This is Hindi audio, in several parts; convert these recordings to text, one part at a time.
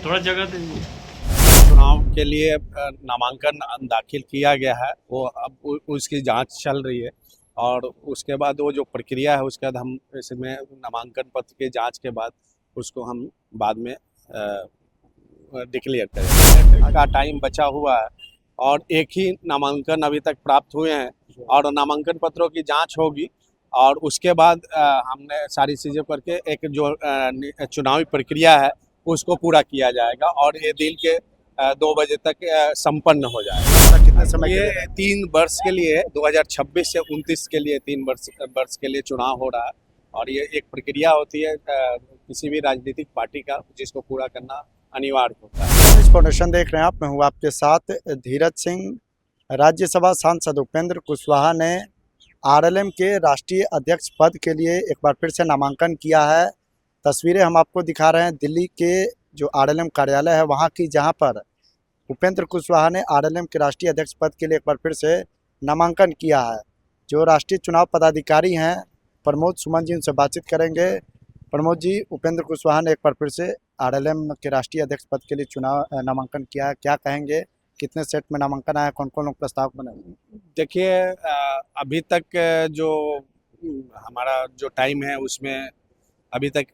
थोड़ा जगह दीजिए। चुनाव के लिए नामांकन दाखिल किया गया है, वो अब उसकी जांच चल रही है और उसके बाद वो जो प्रक्रिया है उसके बाद हम इसमें नामांकन पत्र की जांच के बाद उसको हम बाद में डिक्लेयर करेंगे। का टाइम बचा हुआ है और एक ही नामांकन अभी तक प्राप्त हुए हैं और नामांकन पत्रों की जांच होगी और उसके बाद हमने सारी चीज़ें करके एक जो चुनावी प्रक्रिया है उसको पूरा किया जाएगा और ये दिन के 2 बजे तक संपन्न हो जाएगा। कितने समय ये 3 वर्ष के लिए 2026 से 29 के लिए 3 वर्ष के लिए चुनाव हो रहा है और ये एक प्रक्रिया होती है किसी भी राजनीतिक पार्टी का, जिसको पूरा करना अनिवार्य होता है। इस फाउंडेशन देख रहे हैं आप, मैं हूँ आपके साथ धीरज सिंह। राज्यसभा सांसद उपेंद्र कुशवाहा ने आरएलएम के राष्ट्रीय अध्यक्ष पद के लिए एक बार फिर से नामांकन किया है। तस्वीरें हम आपको दिखा रहे हैं दिल्ली के जो आरएलएम कार्यालय है वहाँ की, जहाँ पर उपेंद्र कुशवाहा ने आरएलएम के राष्ट्रीय अध्यक्ष पद के लिए एक बार फिर से नामांकन किया है। जो राष्ट्रीय चुनाव पदाधिकारी हैं प्रमोद सुमन जी, उनसे बातचीत करेंगे। प्रमोद जी, उपेंद्र कुशवाहा ने एक बार फिर से आरएलएम के राष्ट्रीय अध्यक्ष पद के लिए नामांकन किया है, क्या कहेंगे? कितने सेट में नामांकन आया, कौन कौन लोग प्रस्ताव बने? देखिए, अभी तक जो हमारा जो टाइम है उसमें अभी तक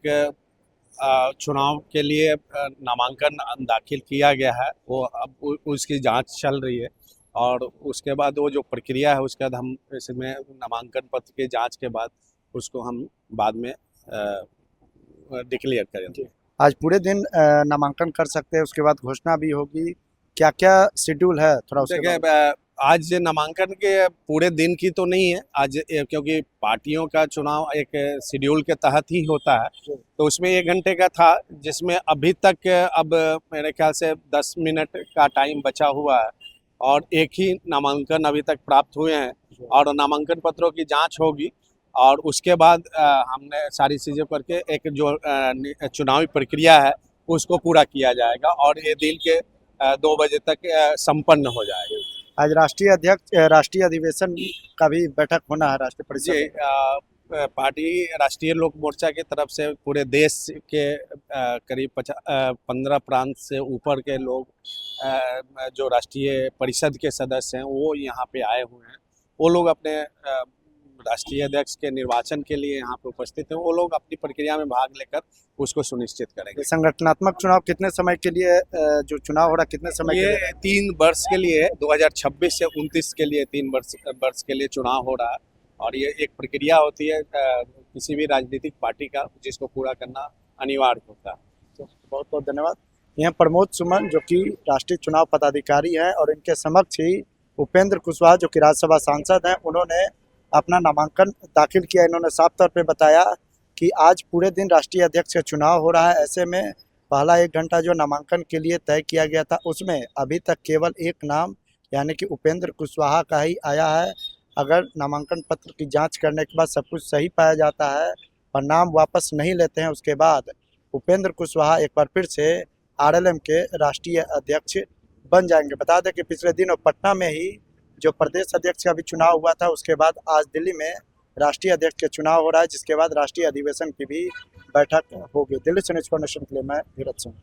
चुनाव के लिए नामांकन दाखिल किया गया है, वो अब उसकी जांच चल रही है और उसके बाद वो जो प्रक्रिया है उसके बाद हम इसमें नामांकन पत्र की जांच के बाद उसको हम बाद में डिक्लेयर करेंगे। आज पूरे दिन नामांकन कर सकते हैं, उसके बाद घोषणा भी होगी, क्या क्या शेड्यूल है थोड़ा उसके देखिए, आज नामांकन के पूरे दिन की तो नहीं है आज, क्योंकि पार्टियों का चुनाव एक शेड्यूल के तहत ही होता है, तो उसमें 1 घंटे का था, जिसमें अभी तक अब मेरे ख्याल से 10 मिनट का टाइम बचा हुआ है और एक ही नामांकन अभी तक प्राप्त हुए हैं और नामांकन पत्रों की जांच होगी और उसके बाद हमने सारी चीज़ें करके एक जो चुनावी प्रक्रिया है उसको पूरा किया जाएगा और ये दिन के 2 बजे तक संपन्न हो जाएगा। आज राष्ट्रीय अधिवेशन का भी बैठक होना है राष्ट्रीय परिषद। पार्टी राष्ट्रीय लोक मोर्चा की तरफ से पूरे देश के करीब 15 प्रांत से ऊपर के लोग जो राष्ट्रीय परिषद के सदस्य हैं वो यहाँ पे आए हुए हैं। वो लोग अपने राष्ट्रीय अध्यक्ष के निर्वाचन के लिए यहाँ पे उपस्थित हैं। वो लोग अपनी प्रक्रिया में भाग लेकर उसको सुनिश्चित करेंगे। संगठनात्मक चुनाव कितने समय के लिए जो चुनाव हो रहा है, कितने समय ये के लिए? 3 वर्ष के लिए 2026 से 29 के लिए 3 वर्ष के लिए चुनाव हो रहा है और ये एक प्रक्रिया होती है किसी भी राजनीतिक पार्टी का, जिसको पूरा करना अनिवार्य होता है। तो बहुत बहुत धन्यवाद। यह प्रमोद सुमन जो कि राष्ट्रीय चुनाव पदाधिकारी हैं और इनके समक्ष ही उपेंद्र कुशवाहा जो कि राज्यसभा सांसद हैं, उन्होंने अपना नामांकन दाखिल किया। इन्होंने साफ तौर पे बताया कि आज पूरे दिन राष्ट्रीय अध्यक्ष का चुनाव हो रहा है, ऐसे में पहला 1 घंटा जो नामांकन के लिए तय किया गया था उसमें अभी तक केवल एक नाम यानी कि उपेंद्र कुशवाहा का ही आया है। अगर नामांकन पत्र की जांच करने के बाद सब कुछ सही पाया जाता है और नाम वापस नहीं लेते हैं, उसके बाद उपेंद्र कुशवाहा एक बार फिर से आरएलएम के राष्ट्रीय अध्यक्ष बन जाएंगे। बता दें कि पिछले दिनों पटना में ही जो प्रदेश अध्यक्ष का भी चुनाव हुआ था, उसके बाद आज दिल्ली में राष्ट्रीय अध्यक्ष का चुनाव हो रहा है, जिसके बाद राष्ट्रीय अधिवेशन की भी बैठक होगी। दिल्ली से न्यूज़ फाउंडेशन के लिए मैं धीरज सिंह।